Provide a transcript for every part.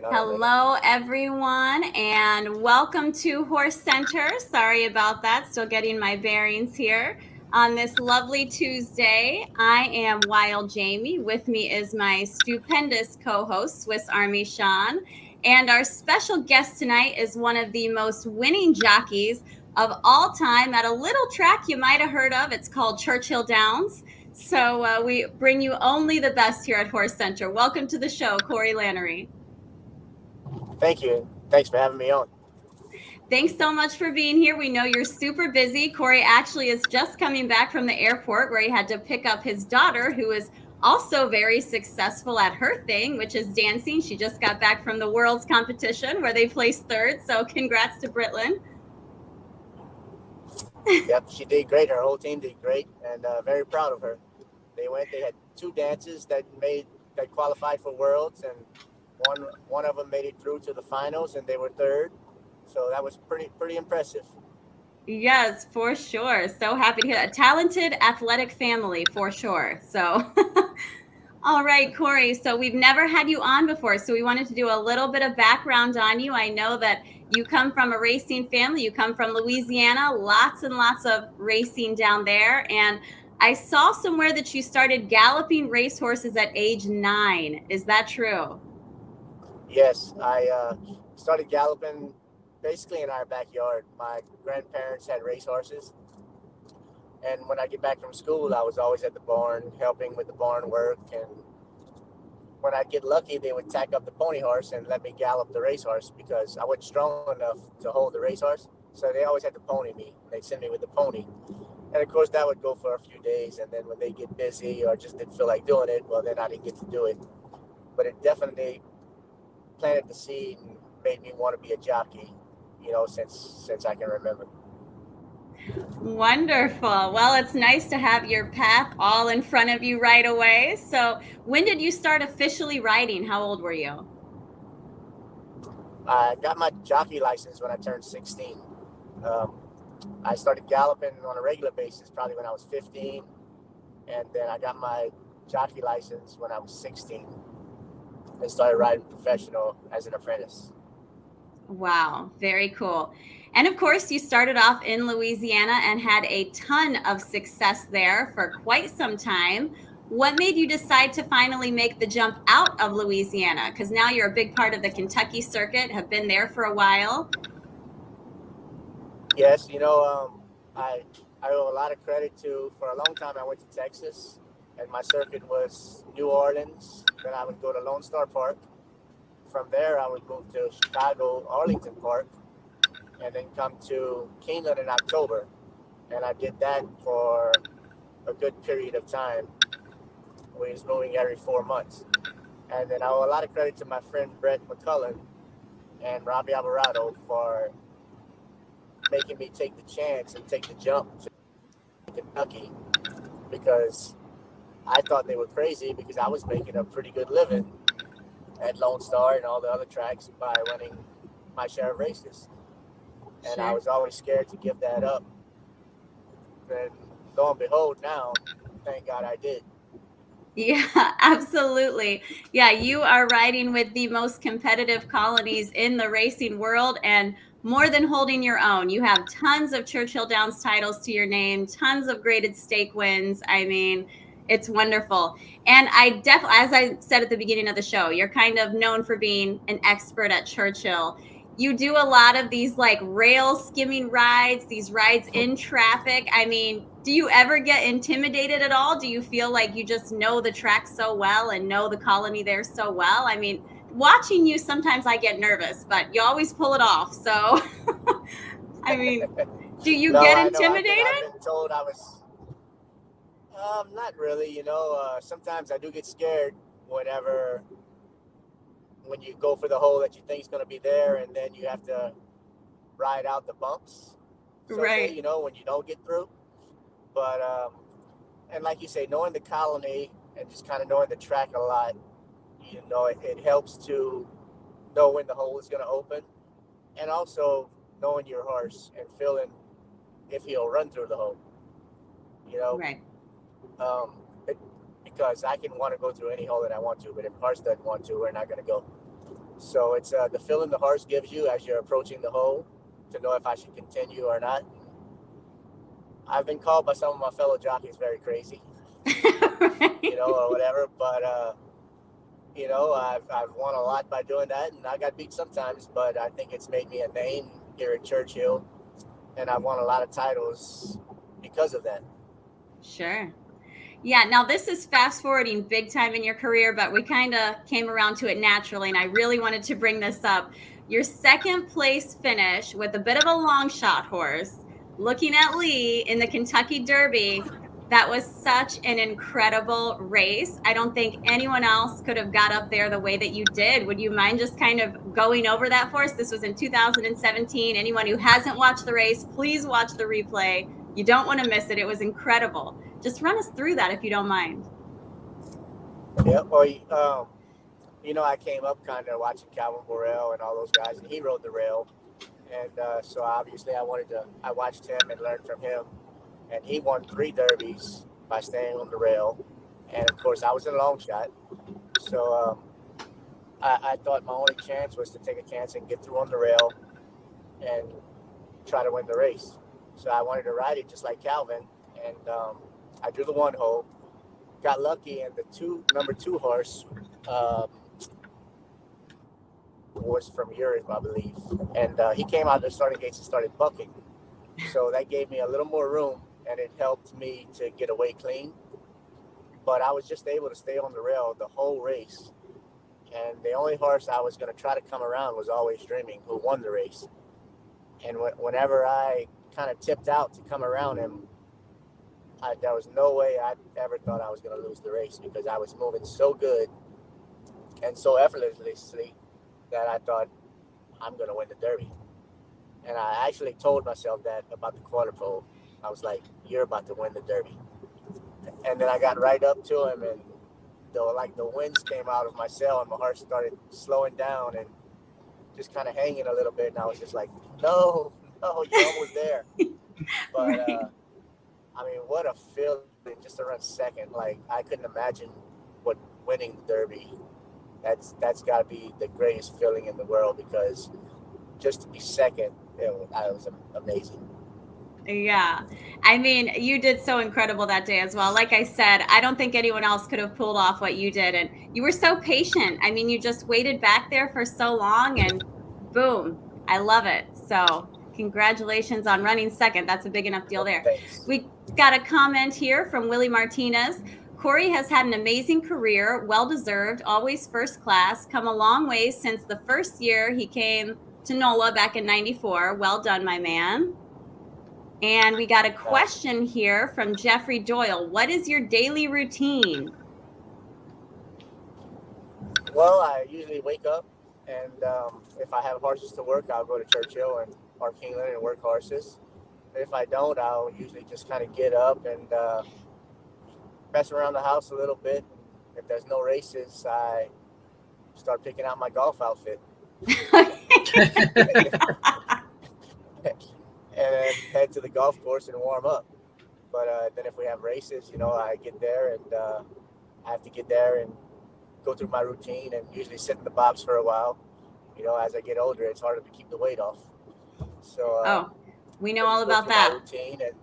Hello, everyone, and welcome to Horse Center. Sorry about that. Still getting my bearings here on this lovely Tuesday. I am Wild Jamie. With me is my stupendous co-host, Swiss Army Sean. And our special guest tonight is one of the most winning jockeys of all time at a little track you might have heard of. It's called Churchill Downs. So we bring you only the best here at Horse Center. Welcome to the show, Corey Lanerie. Thank you. Thanks for having me on. Thanks so much for being here. We know you're super busy. Corey actually is just coming back from the airport where he had to pick up his daughter, who is also very successful at her thing, which is dancing. She just got back from the world's competition where they placed third. So congrats to Britlin. Yep, she did great. Her whole team did great, and very proud of her. They had two dances that qualified for Worlds, and one of them made it through to the finals, and they were third. So that was pretty impressive. Yes, for sure. So happy to hear that. A talented, athletic family for sure. So, all right, Corey. So we've never had you on before. So we wanted to do a little bit of background on you. I know that you come from a racing family. You come from Louisiana, lots and lots of racing down there. And I saw somewhere that you started galloping racehorses at age 9. Is that true? Yes, I started galloping basically in our backyard. My grandparents had racehorses, and when I get back from school, I was always at the barn helping with the barn work. And when I'd get lucky, they would tack up the pony horse and let me gallop the racehorse because I wasn't strong enough to hold the racehorse. So they always had to pony me. They'd send me with the pony. And of course, that would go for a few days. And then when they get busy or just didn't feel like doing it, well, then I didn't get to do it. But it definitely planted the seed and made me want to be a jockey, since I can remember. Wonderful. Well, it's nice to have your path all in front of you right away. So, when did you start officially riding? How old were you? I got my jockey license when I turned 16. Um, I started galloping on a regular basis probably when I was 15, and then I got my jockey license when I was 16 and started riding professional as an apprentice. Wow, very cool. And of course, you started off in Louisiana and had a ton of success there for quite some time. What made you decide to finally make the jump out of Louisiana? Because now you're a big part of the Kentucky circuit, have been there for a while. Yes, I owe a lot of credit to. For a long time, I went to Texas, and my circuit was New Orleans. Then I would go to Lone Star Park. From there, I would move to Chicago, Arlington Park, and then come to Keeneland in October. And I did that for a good period of time. We was moving every 4 months. And then I owe a lot of credit to my friend Brett McCullen and Robbie Alvarado for making me take the chance and take the jump to Kentucky, because I thought they were crazy because I was making a pretty good living at Lone Star and all the other tracks by running my share of races. And Sure. I was always scared to give that up. And lo and behold, now, thank God I did. Yeah, absolutely. Yeah, you are riding with the most competitive colonies in the racing world and more than holding your own. You have tons of Churchill Downs titles to your name, tons of graded stake wins. I mean, it's wonderful. And I definitely, as I said at the beginning of the show, you're kind of known for being an expert at Churchill. You do a lot of these like rail skimming rides, these rides in traffic. I mean, do you ever get intimidated at all? Do you feel like you just know the track so well and know the colony there so well? I mean, watching you, sometimes I get nervous, but you always pull it off. So, I mean, do you No, get I know. intimidated? I've been told I was. Not really. Sometimes I do get scared whenever when you go for the hole that you think is going to be there, and then you have to ride out the bumps. So Right. say, when you don't get through. But and like you say, knowing the colony and just kind of knowing the track a lot, it helps to know when the hole is going to open, and also knowing your horse and feeling if he'll run through the hole. You know, Right. um, it, because I can want to go through any hole that I want to, but if horse doesn't want to, we're not going to go. So it's the feeling the horse gives you as you're approaching the hole to know if I should continue or not. I've been called by some of my fellow jockeys very crazy, Right. or whatever. But I've won a lot by doing that, and I got beat sometimes. But I think it's made me a name here at Churchill, and I've won a lot of titles because of that. Sure. Yeah, now this is fast forwarding big time in your career, but we kind of came around to it naturally, and I really wanted to bring this up. Your second place finish with a bit of a long shot horse, looking at Lee in the Kentucky Derby, that was such an incredible race. I don't think anyone else could have got up there the way that you did. Would you mind just kind of going over that for us? This was in 2017. Anyone who hasn't watched the race, please watch the replay. You don't want to miss it. It was incredible. Just run us through that if you don't mind. Yeah, well, I came up kind of watching Calvin Borel and all those guys, and he rode the rail. And so obviously I watched him and learned from him. And he won 3 derbies by staying on the rail. And of course, I was in a long shot. So I thought my only chance was to take a chance and get through on the rail and try to win the race. So I wanted to ride it just like Calvin. And I drew the 1 hole, got lucky, and the number 2 horse was from Europe, I believe. And he came out of the starting gates and started bucking. So that gave me a little more room, and it helped me to get away clean. But I was just able to stay on the rail the whole race. And the only horse I was going to try to come around was Always Dreaming, who won the race. And whenever I kind of tipped out to come around him, there was no way I ever thought I was going to lose the race, because I was moving so good and so effortlessly that I thought I'm going to win the Derby. And I actually told myself that about the quarter pole. I was like, you're about to win the Derby. And then I got right up to him, and the winds came out of my sail, and my heart started slowing down and just kind of hanging a little bit. And I was just like, no, you're almost there. But Right. I mean, what a feeling just to run second. Like, I couldn't imagine what winning the Derby. That's got to be the greatest feeling in the world, because just to be second, it was amazing. Yeah. I mean, you did so incredible that day as well. Like I said, I don't think anyone else could have pulled off what you did. And you were so patient. I mean, you just waited back there for so long, and boom, I love it. So congratulations on running second. That's a big enough deal there. Thanks. We got a comment here from Willie Martinez. Corey has had an amazing career, well-deserved, always first class, come a long way since the first year he came to NOLA back in 94. Well done, my man. And we got a question here from Jeffrey Doyle. What is your daily routine? Well, I usually wake up, and if I have horses to work, I'll go to Churchill or Keeneland and work horses. If I don't, I'll usually just kind of get up and mess around the house a little bit. If there's no races, I start picking out my golf outfit. And then head to the golf course and warm up. But then if we have races, I get there, and I have to get there and go through my routine, and usually sit in the box for a while. As I get older, it's harder to keep the weight off. So we know all about that. Routine, and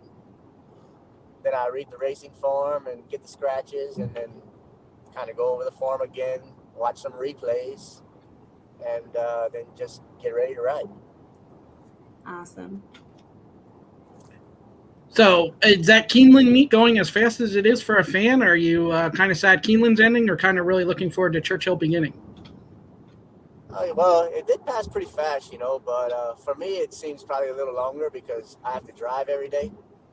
then I read the racing form and get the scratches, and then kind of go over the form again, watch some replays, and then just get ready to ride. Awesome. So is that Keeneland meet going as fast as it is for a fan? Are you kind of sad Keeneland's ending, or kind of really looking forward to Churchill beginning? Well, it did pass pretty fast, but for me, it seems probably a little longer because I have to drive every day.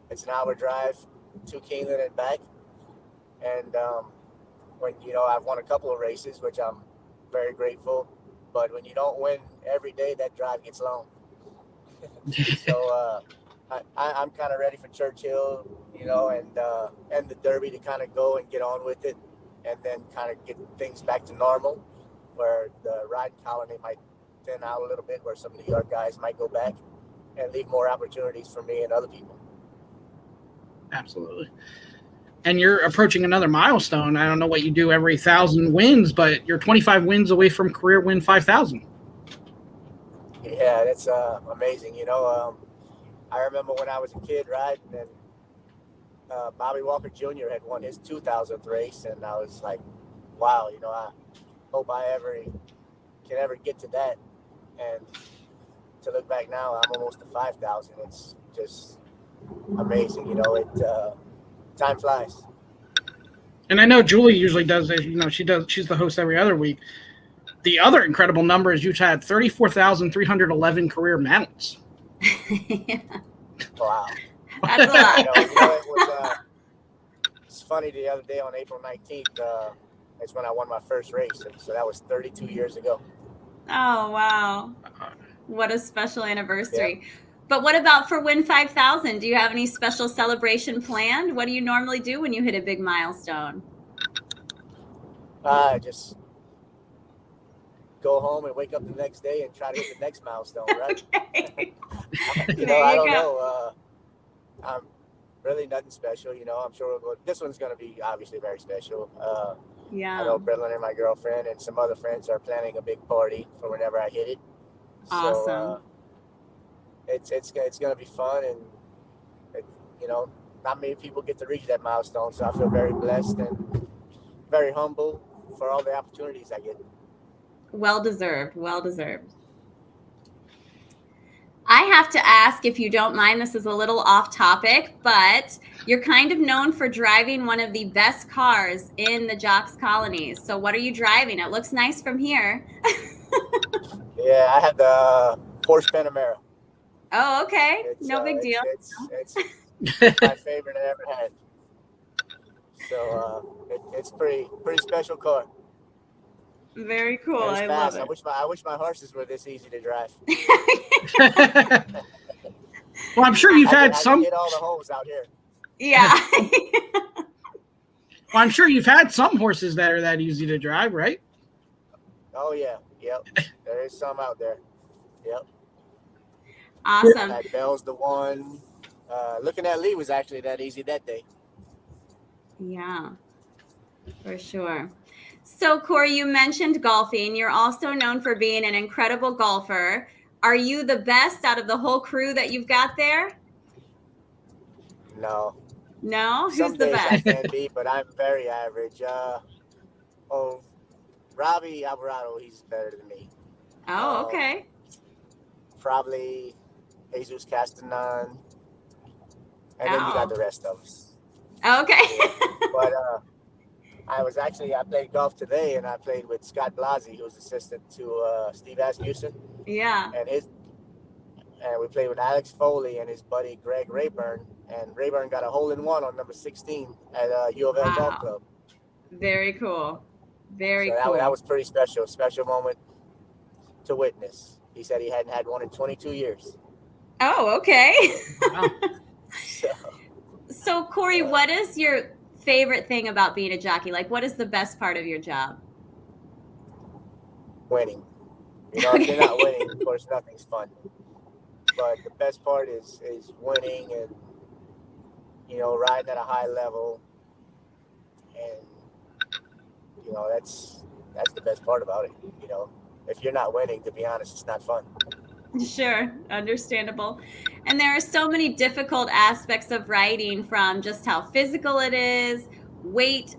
It's an hour drive to Keeneland and back. And when, I've won a couple of races, which I'm very grateful. But when you don't win every day, that drive gets long. So I'm kind of ready for Churchill, and the Derby to kind of go and get on with it, and then kind of get things back to normal, where the riding colony might thin out a little bit, where some New York guys might go back and leave more opportunities for me and other people. Absolutely. and you're approaching another milestone. I don't know what you do every 1,000 wins, but you're 25 wins away from career win 5,000. Yeah, that's amazing. I remember when I was a kid riding, and Bobby Walker Jr. had won his 2000th race, and I was like, wow, I hope I can ever get to that. And to look back now, I'm almost to 5,000. It's just amazing. Time flies. And I know Julie usually does this. She's the host every other week. The other incredible number is you've had 34,311 career mounts. Yeah. Wow. That's a lot. It's funny, the other day on April 19th, it's when I won my first race. And so that was 32 years ago. Oh, wow. What a special anniversary. Yeah. But what about for Win 5,000? Do you have any special celebration planned? What do you normally do when you hit a big milestone? Just go home and wake up the next day and try to hit the next milestone, right? Okay. I don't know. I'm really nothing special. I'm sure this one's going to be obviously very special. Yeah. I know Brilliant and my girlfriend and some other friends are planning a big party for whenever I hit it. Awesome. So, it's going to be fun, and not many people get to reach that milestone. So I feel very blessed and very humble for all the opportunities I get. Well deserved. Well deserved. I have to ask, if you don't mind, this is a little off topic, but you're kind of known for driving one of the best cars in the Jocks colonies. So what are you driving? It looks nice from here. Yeah, I have the Porsche Panamera. Oh, okay. No big deal. It's my favorite I ever had. So it's pretty special car. Very cool. And it's I fast. love it. I wish my horses were this easy to drive. Well, I'm sure you've had some. I get all the holes out here. Yeah. Well, I'm sure you've had some horses that are that easy to drive, right? Oh yeah, yep. There is some out there. Yep. Awesome. That Bell's the one. Looking at Lee was actually that easy that day. Yeah, for sure. So, Corey, you mentioned golfing. You're also known for being an incredible golfer. Are you the best out of the whole crew that you've got there? No. No? Who's Some the days best? I can be, but I'm very average. Robbie Alvarado, he's better than me. Oh, okay. Probably Jesus Castanon. And then you got the rest of us. Okay. But I played golf today, and I played with Scott Blasi, who's assistant to Steve Asmussen. Yeah. And we played with Alex Foley and his buddy Greg Rayburn. And Rayburn got a hole-in-one on number 16 at U of L Golf Club. Very cool. Very So cool. that was pretty special moment to witness. He said he hadn't had one in 22 years. Oh, okay. Wow. So, Corey, what is your favorite thing about being a jockey? Like, what is the best part of your job? Winning. If you're not winning, of course, nothing's fun. But the best part is winning and, riding at a high level. And, that's the best part about it. If you're not winning, to be honest, it's not fun. Sure, understandable. And there are so many difficult aspects of riding, from just how physical it is, weight,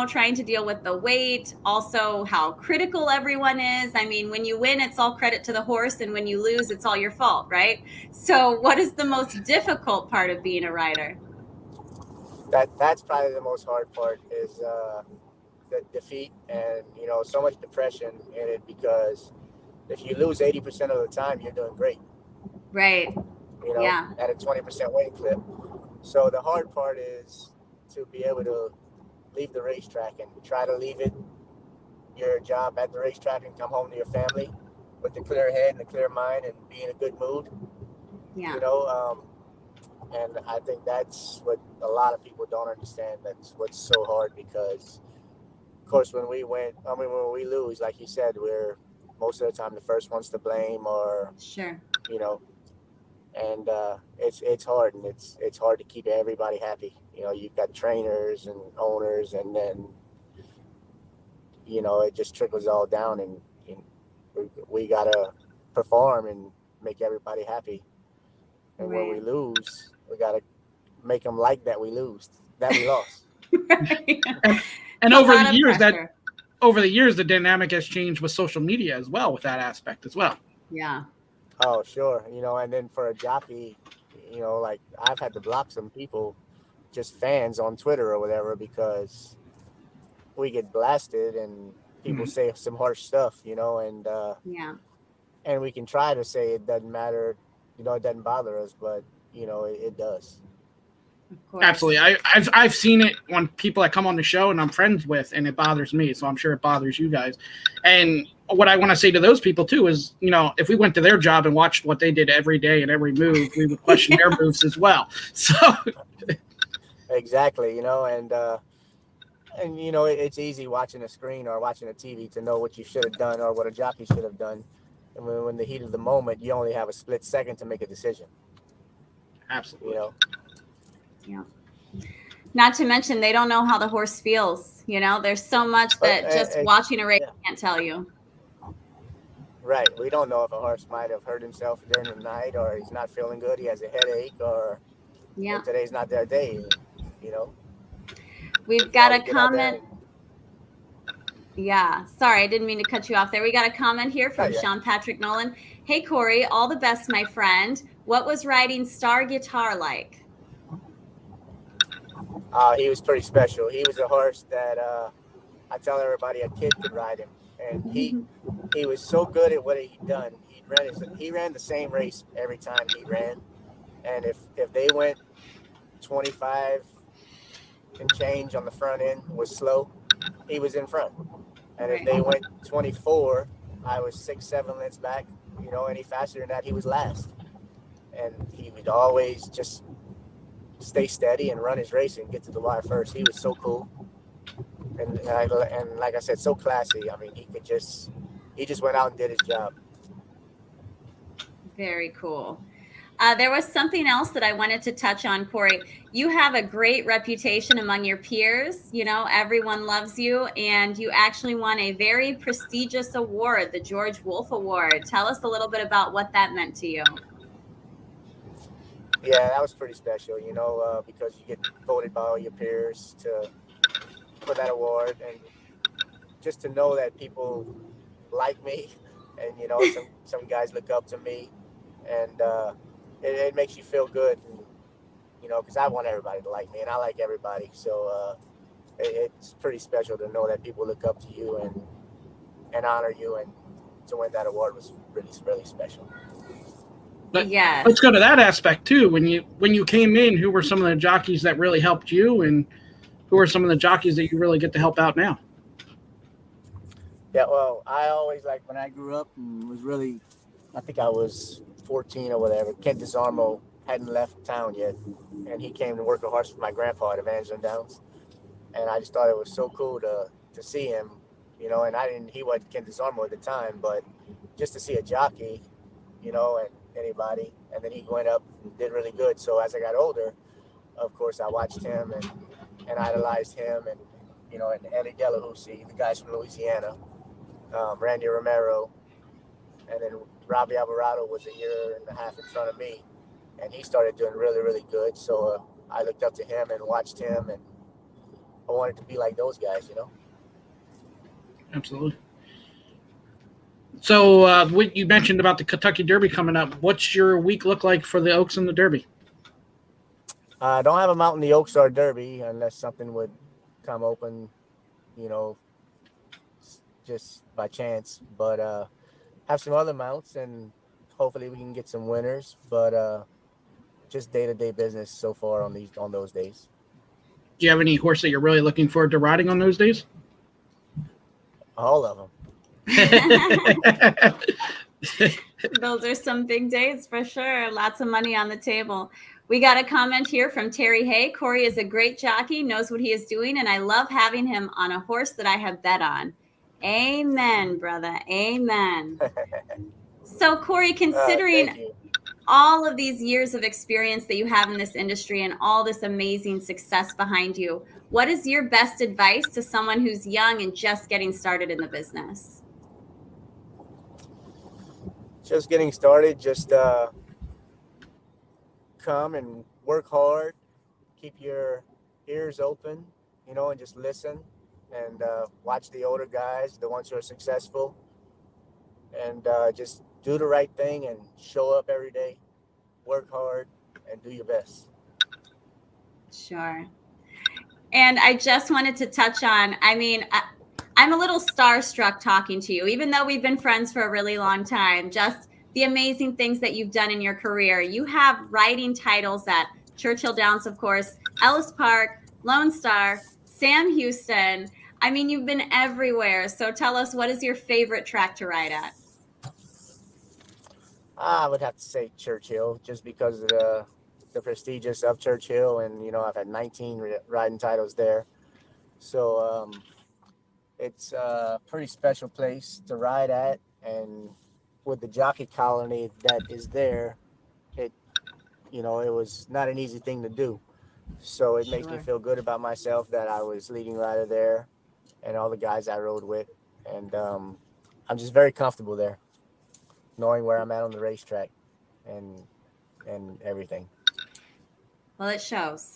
trying to deal with the weight, also how critical everyone is. I mean, when you win, it's all credit to the horse, and when you lose, it's all your fault, right? So what is the most difficult part of being a rider? That's probably the most hard part is the defeat, and so much depression in it, because if you lose 80% of the time, you're doing great. Right. Yeah. At a 20% weight clip. So the hard part is to be able to leave the racetrack and try to leave your job at the racetrack and come home to your family with a clear head and a clear mind and be in a good mood. Yeah. And I think that's what a lot of people don't understand. That's what's so hard, because, of course, when we lose, like you said, we're most of the time the first ones to blame, or sure, and it's hard, and it's hard to keep everybody happy. You've got trainers and owners, and then it just trickles all down, and we gotta perform and make everybody happy. And when we Right. lose, we gotta make them like that we lost. Right. And, It's and a over the lot of years pressure. the dynamic has changed with social media as well, with that aspect as well. Yeah. Oh, sure. And then for a jockey, like I've had to block some people, just fans on Twitter or whatever, because we get blasted and people Mhm. say some harsh stuff, Yeah. and we can try to say it doesn't matter, it doesn't bother us, but it does. Of course. Absolutely. I've seen it on people that come on the show and I'm friends with, and it bothers me. So I'm sure it bothers you guys. And what I want to say to those people too is, if we went to their job and watched what they did every day and every move, we would question their moves as well. So Exactly, and it's easy watching a screen or watching a TV to know what you should have done or what a jockey should have done. And when the heat of the moment, you only have a split second to make a decision. absolutely. Yeah. Not to mention, they don't know how the horse feels. There's so much that just watching a race yeah. can't tell you. Right. We don't know if a horse might have hurt himself during the night, or he's not feeling good, he has a headache, or Yeah. today's not their day. We've got a comment. Yeah. Sorry, I didn't mean to cut you off there. We got a comment here from Sean Patrick Nolan. Hey, Corey, all the best, my friend. What was riding Star Guitar like? He was pretty special. He was a horse that I tell everybody a kid could ride him, and he was so good at what he'd done. He ran the same race every time he ran, and if they went 25 and change on the front end was slow, he was in front, and if they went 24, I was 6-7 lengths back, any faster than that, he was last, and he would always just stay steady and run his race and get to the wire first. He was so cool, and like I said, so classy. I mean, he just went out and did his job. Very cool. There was something else that I wanted to touch on, Corey. You have a great reputation among your peers. Everyone loves you, and you actually won a very prestigious award, the George Wolf Award. Tell us a little bit about what that meant to you. Yeah, that was pretty special, because you get voted by all your peers for that award, and just to know that people like me, and some guys look up to me, and it makes you feel good, and, because I want everybody to like me, and I like everybody, so it's pretty special to know that people look up to you and honor you, and to win that award was really, really special. But yeah, let's go to that aspect too. When you came in, who were some of the jockeys that really helped you, and who are some of the jockeys that you really get to help out now? Yeah, well, I always, when I grew up and was really, I think I was 14 or whatever, Kent DeSarmo hadn't left town yet, and he came to work a horse for my grandpa at Evangeline Downs, and I just thought it was so cool to see him, and he wasn't Kent DeSarmo at the time, but just to see a jockey, and anybody, and then he went up and did really good. So as I got older, of course, I watched him and idolized him, and and Eddie Delahousie, the guys from Louisiana, Randy Romero, and then Robbie Alvarado was a year and a half in front of me, and he started doing really, really good. So I looked up to him and watched him, and I wanted to be like those guys, Absolutely. So what you mentioned about the Kentucky Derby coming up, what's your week look like for the Oaks and the Derby? I don't have them out in the Oaks or Derby unless something would come open, just by chance. But have some other mounts, and hopefully we can get some winners. But just day-to-day business so far on those days. Do you have any horse that you're really looking forward to riding on those days? All of them. Those are some big days for sure. Lots of money on the table. We got a comment here from Terry Hay. Corey is a great jockey, knows what he is doing, and I love having him on a horse that I have bet on. Amen, brother. Amen. So, Corey, considering all of these years of experience that you have in this industry and all this amazing success behind you, what is your best advice to someone who's young and just getting started in the business? Just getting started, just come and work hard, keep your ears open, and just listen and watch the older guys, the ones who are successful, and just do the right thing and show up every day, work hard, and do your best. Sure. And I just wanted to touch on, I'm a little starstruck talking to you, even though we've been friends for a really long time. Just the amazing things that you've done in your career. You have writing titles at Churchill Downs, of course, Ellis Park, Lone Star, Sam Houston. I mean, you've been everywhere. So tell us, what is your favorite track to ride at? I would have to say Churchill, just because of the prestigious of Churchill, and I've had 19 riding titles there, so it's a pretty special place to ride at, and with the jockey colony that is there, it it was not an easy thing to do, so it makes me Sure. feel good about myself that I was leading rider there, and all the guys I rode with, and I'm just very comfortable there, knowing where I'm at on the racetrack, and everything. Well, it shows.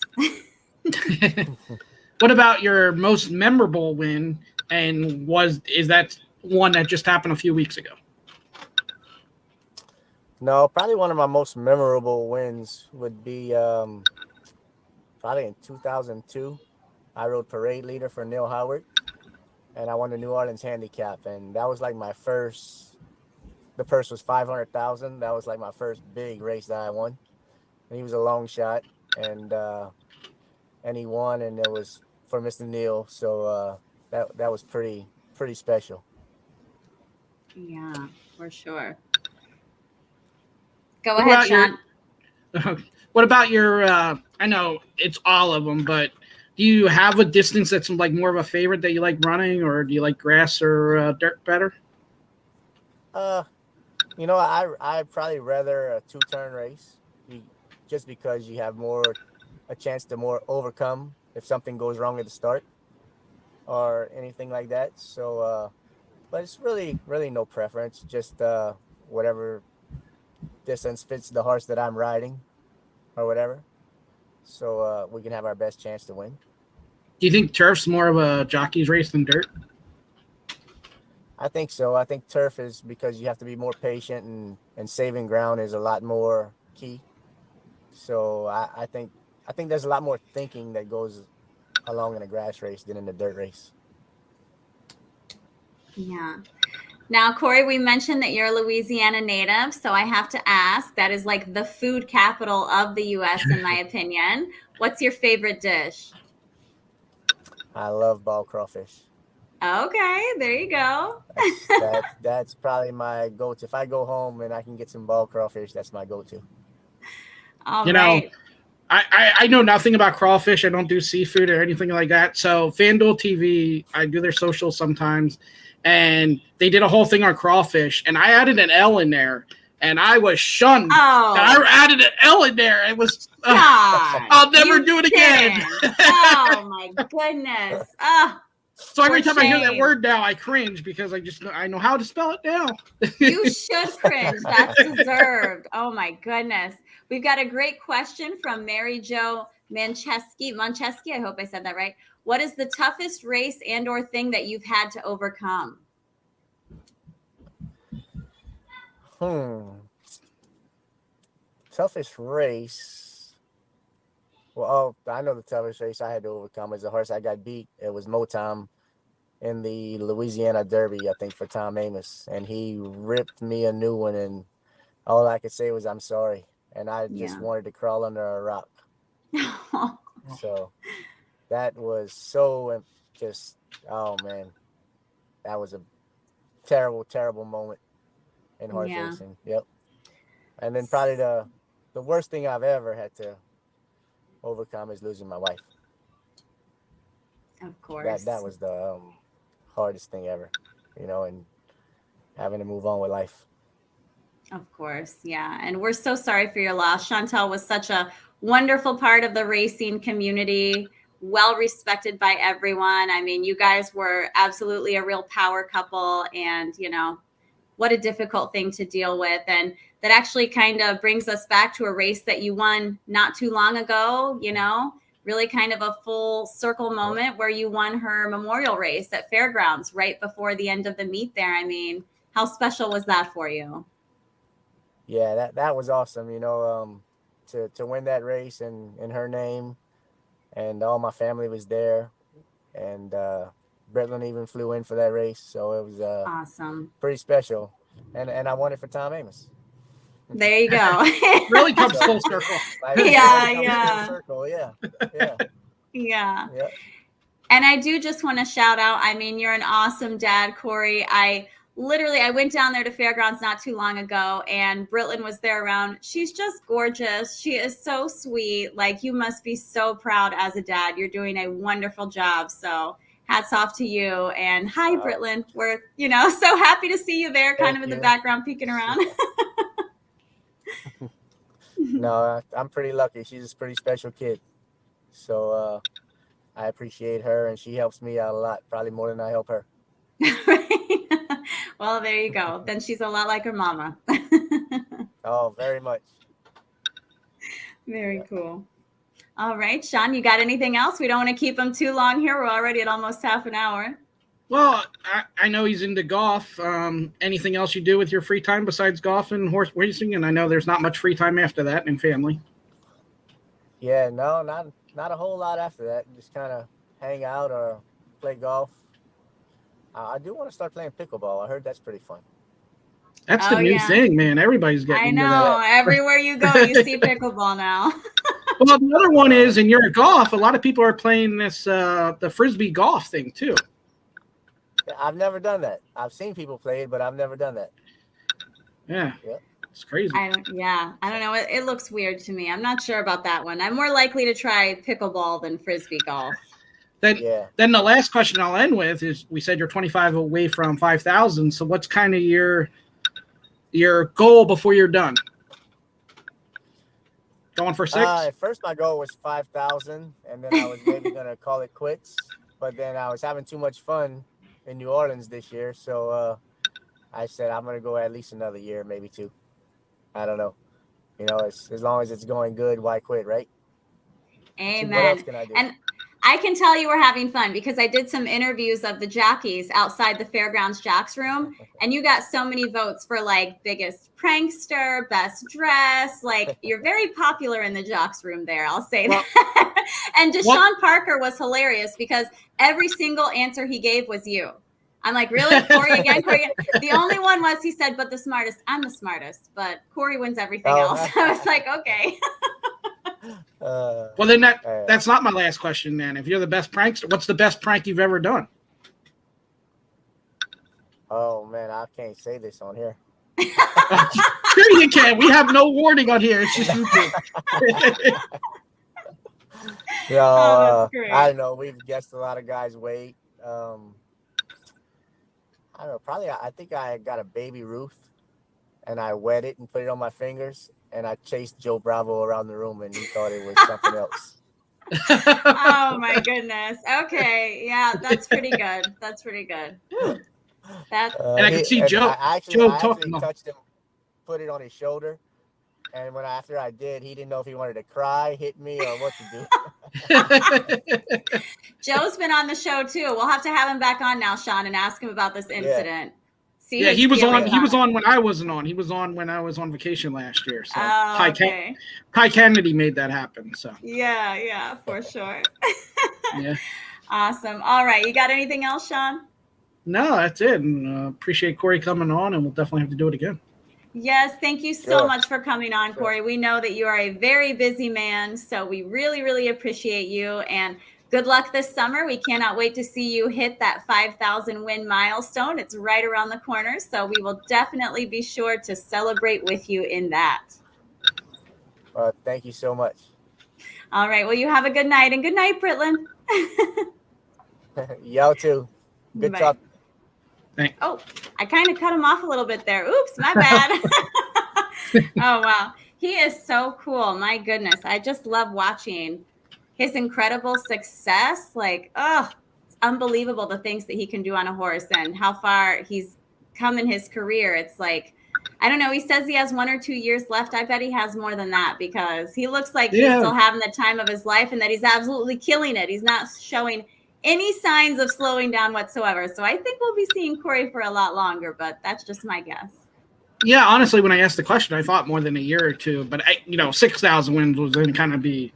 What about your most memorable win? And is that one that just happened a few weeks ago? No, probably one of my most memorable wins would be probably in 2002. I rode parade leader for Neil Howard, and I won the New Orleans handicap, and that was like my first. The purse was 500,000. That was like my first big race that I won, and he was a long shot, and he won, and it was for Mr. Neil. So that was pretty special. Yeah, for sure. Go What ahead, about your Sean. What about your? I know it's all of them, but do you have a distance that's like more of a favorite that you like running, or do you like grass or dirt better? I probably rather a two-turn race, just because you have a chance to more overcome if something goes wrong at the start or anything like that. So, but it's really no preference, just whatever distance fits the horse that I'm riding or whatever. So we can have our best chance to win. Do you think turf's more of a jockey's race than dirt? I think so. I think turf is because you have to be more patient, and saving ground is a lot more key. So I think there's a lot more thinking that goes along in a grass race than in a dirt race. Yeah. Now, Corey, we mentioned that you're a Louisiana native, so I have to ask, that is like the food capital of the U.S., in my opinion. What's your favorite dish? I love ball crawfish. Okay, there you go. That's probably my go-to. If I go home and I can get some ball crawfish, that's my go-to. All You know, right. I know nothing about crawfish. I don't do seafood or anything like that. So FanDuel TV, I do their socials sometimes, and they did a whole thing on crawfish, and I added an L in there, and I was shunned. Oh, And I added an L in there. It was. God. I'll never You do it again. didn't. Oh, my goodness. Oh, So every for time I hear that shame. word now, I cringe because I know how to spell it now. You should cringe. That's deserved. Oh, my goodness. We've got a great question from Mary Jo Mancheski. I hope I said that right. What is the toughest race and or thing that you've had to overcome? Toughest race. Well, I know the toughest race I had to overcome is a horse I got beat. It was Motom in the Louisiana Derby, I think, for Tom Amos, and he ripped me a new one, and all I could say was I'm sorry, and I just wanted to crawl under a rock. So that was so just, oh man, that was a terrible moment in horse racing. Yep. And then probably the worst thing I've ever had to overcome is losing my wife. Of course. That was the hardest thing ever, and having to move on with life. Of course. Yeah. And we're so sorry for your loss. Chantel was such a wonderful part of the racing community, well respected by everyone. I mean, you guys were absolutely a real power couple, and, what a difficult thing to deal with. And that actually kind of brings us back to a race that you won not too long ago, really kind of a full circle moment where you won her memorial race at Fairgrounds right before the end of the meet there. I mean, how special was that for you? Yeah, that was awesome. To win that race in her name, and all my family was there, and Bretland even flew in for that race, so it was Awesome. pretty special. And I won it for Tom Amos. There you go. Really comes full circle. Yeah. Full circle, yeah. Yeah. And I do just want to shout out, I mean, you're an awesome dad, Corey. I went down there to Fairgrounds not too long ago, and Britlin was there around. She's just gorgeous. She is so sweet. Like, you must be so proud as a dad. You're doing a wonderful job. So hats off to you. And hi, Britlin. We're, so happy to see you there, kind of in the background, peeking around. No, I'm pretty lucky. She's a pretty special kid. So I appreciate her, and she helps me out a lot, probably more than I help her. Well, there you go. Then she's a lot like her mama. Oh, very much. Very cool. All right, Sean, you got anything else? We don't want to keep him too long here. We're already at almost half an hour. Well, I know he's into golf. Anything else you do with your free time besides golf and horse racing? And I know there's not much free time after that in family. Yeah, no, not a whole lot after that. Just kind of hang out or play golf. I do want to start playing pickleball. I heard that's pretty fun. That's the new thing, man. Everybody's getting into that. I know. Everywhere you go, you see pickleball now. Well, the other one is, and you're at golf, a lot of people are playing this, the Frisbee golf thing, too. I've never done that. I've seen people play it, but I've never done that. Yeah. It's crazy. I don't know. It looks weird to me. I'm not sure about that one. I'm more likely to try pickleball than Frisbee golf. Then the last question I'll end with is, we said you're 25 away from 5,000. So what's kind of your goal before you're done? Going for 6? At first, my goal was 5,000, and then I was maybe going to call it quits. But then I was having too much fun in New Orleans this year. So I said, I'm going to go at least another year, maybe 2. I don't know. As long as it's going good, why quit, right? Amen. So what else can I do? And I can tell you we're having fun because I did some interviews of the jockeys outside the Fairgrounds Jocks room, and you got so many votes for like biggest prankster, best dress. Like, you're very popular in the Jocks room there. I'll say that. And Deshaun Parker was hilarious because every single answer he gave was you. I'm like, really? Corey again? The only one was, he said, but the smartest. I'm the smartest, but Corey wins everything else. I was like, okay. Well, then that's not my last question, then. If you're the best prankster, what's the best prank you've ever done? Oh, man, I can't say this on here. Sure you can. We have no warning on here. It's just YouTube. That's great. I don't know. We've guessed a lot of guys' weight. I don't know. Probably, I think I got a baby Ruth, and I wet it and put it on my fingers, and I chased Joe Bravo around the room, and he thought it was something else. Oh my goodness. Okay. Yeah, that's pretty good. That's pretty good. And I can see Joe. I actually touched him, put it on his shoulder, and after I did, he didn't know if he wanted to cry, hit me, or what to do. Joe's been on the show too. We'll have to have him back on now, Sean, and ask him about this incident. See, he was on. He was on when I wasn't on. He was on when I was on vacation last year. So Ty Kennedy made that happen. So yeah, for sure. Yeah. Awesome. All right, you got anything else, Sean? No, that's it. And appreciate Corey coming on, and we'll definitely have to do it again. Yes, thank you so much for coming on, Corey. We know that you are a very busy man, so we really, really appreciate you. And good luck this summer. We cannot wait to see you hit that 5,000 win milestone. It's right around the corner, so we will definitely be sure to celebrate with you in that. Thank you so much. All right. Well, you have a good night, and good night, Britlin. Y'all too. Good talk. Thanks. Oh, I kind of cut him off a little bit there. Oops, my bad. Oh, wow. He is so cool. My goodness. I just love watching his incredible success. Like, oh, it's unbelievable the things that he can do on a horse and how far he's come in his career. It's like, I don't know. He says he has 1 or 2 years left. I bet he has more than that because he looks like he's still having the time of his life and that he's absolutely killing it. He's not showing any signs of slowing down whatsoever. So I think we'll be seeing Corey for a lot longer, but that's just my guess. Yeah, honestly, when I asked the question, I thought more than a year or two. But 6,000 wins was going to kind of be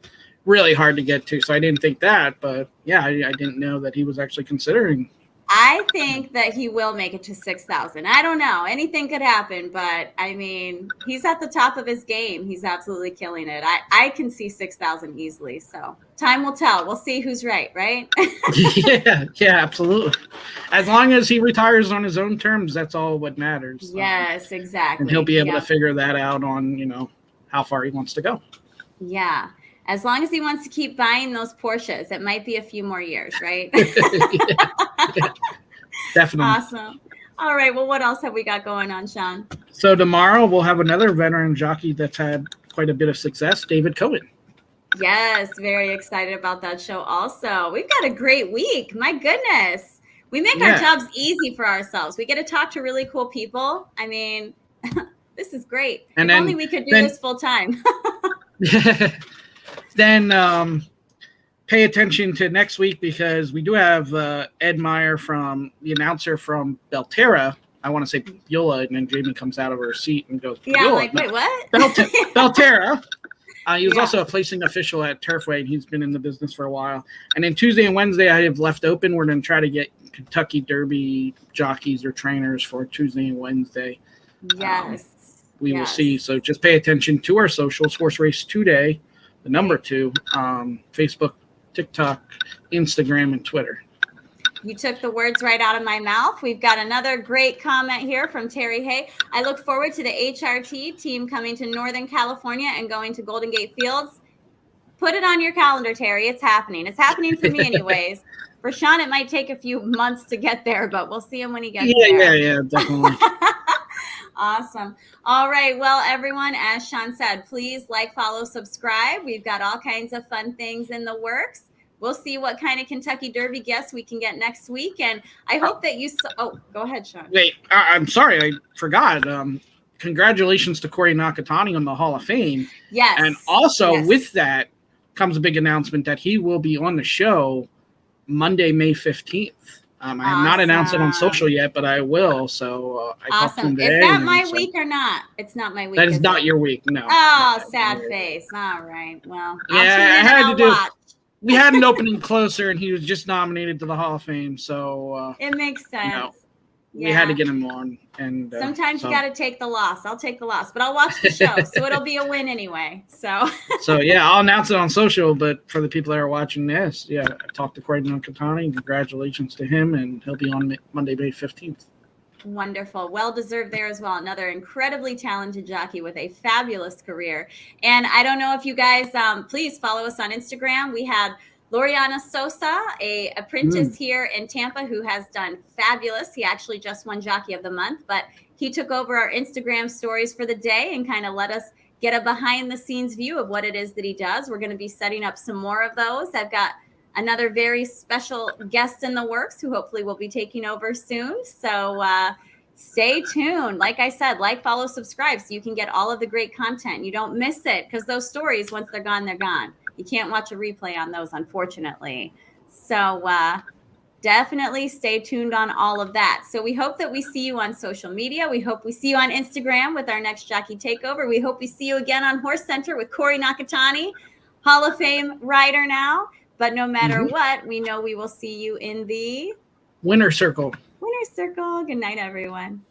really hard to get to, so I didn't think that. But yeah, I didn't know that he was actually considering. I think that he will make it to 6,000. I don't know. Anything could happen, but I mean, he's at the top of his game. He's absolutely killing it. I can see 6,000 easily. So time will tell. We'll see who's right? Yeah, absolutely. As long as he retires on his own terms, that's all what matters. Yes, exactly. And he'll be able to figure that out on, how far he wants to go. Yeah. As long as he wants to keep buying those Porsches, it might be a few more years, right? Yeah, definitely. Awesome. All right. Well, what else have we got going on, Sean? So tomorrow we'll have another veteran jockey that's had quite a bit of success, David Cohen. Yes, very excited about that show also. We've got a great week. My goodness. We make our jobs easy for ourselves. We get to talk to really cool people. I mean, this is great. And if only we could do this full time. Then pay attention to next week because we do have Ed Meyer from the announcer from Belterra. I want to say Beulah, and then Jamie comes out of her seat and goes, yeah, I'm like, wait, what? Belterra. He was also a placing official at Turfway, and he's been in the business for a while. And then Tuesday and Wednesday I have left open. We're going to try to get Kentucky Derby jockeys or trainers for Tuesday and Wednesday. Yes. We will see. So just pay attention to our socials, Horse Race Today. The number 2, Facebook, TikTok, Instagram, and Twitter. You took the words right out of my mouth. We've got another great comment here from Terry Hay. I look forward to the HRT team coming to Northern California and going to Golden Gate Fields. Put it on your calendar, Terry. It's happening. It's happening for me anyways. For Sean, it might take a few months to get there, but we'll see him when he gets there. Yeah, definitely. Awesome. All right. Well, everyone, as Sean said, please like, follow, subscribe. We've got all kinds of fun things in the works. We'll see what kind of Kentucky Derby guests we can get next week. And I hope that you go ahead, Sean. Wait, I'm sorry. I forgot. Congratulations to Corey Nakatani on the Hall of Fame. Yes. And also with that comes a big announcement that he will be on the show Monday, May 15th. I have not announced it on social yet, but I will. So I talked to him today. Is that my week or not? It's not my week. That is not your week, no. Oh, sad face. All right. Well, yeah, I had to do. We had an opening closer, and he was just nominated to the Hall of Fame. So it makes sense. We had to get him on. And sometimes you got to take the loss. I'll take the loss, but I'll watch the show, so it'll be a win anyway. So yeah, I'll announce it on social. But for the people that are watching this, I talked to Corey Nakatani. Congratulations to him, and he'll be on Monday, May 15th. Wonderful. Well deserved there as well. Another incredibly talented jockey with a fabulous career. And I don't know if you guys, please follow us on Instagram. We had Loriana Sosa, a apprentice here in Tampa who has done fabulous. He actually just won Jockey of the Month, but he took over our Instagram stories for the day and kind of let us get a behind the scenes view of what it is that he does. We're going to be setting up some more of those. I've got another very special guest in the works who hopefully will be taking over soon. So stay tuned. Like I said, like, follow, subscribe so you can get all of the great content. You don't miss it because those stories, once they're gone, they're gone. You can't watch a replay on those, unfortunately. So definitely stay tuned on all of that. So we hope that we see you on social media. We hope we see you on Instagram with our next Jockey Takeover. We hope we see you again on Horse Center with Corey Nakatani, Hall of Fame rider now. But no matter what, we know we will see you in the Winner's Circle. Winner's Circle. Good night, everyone.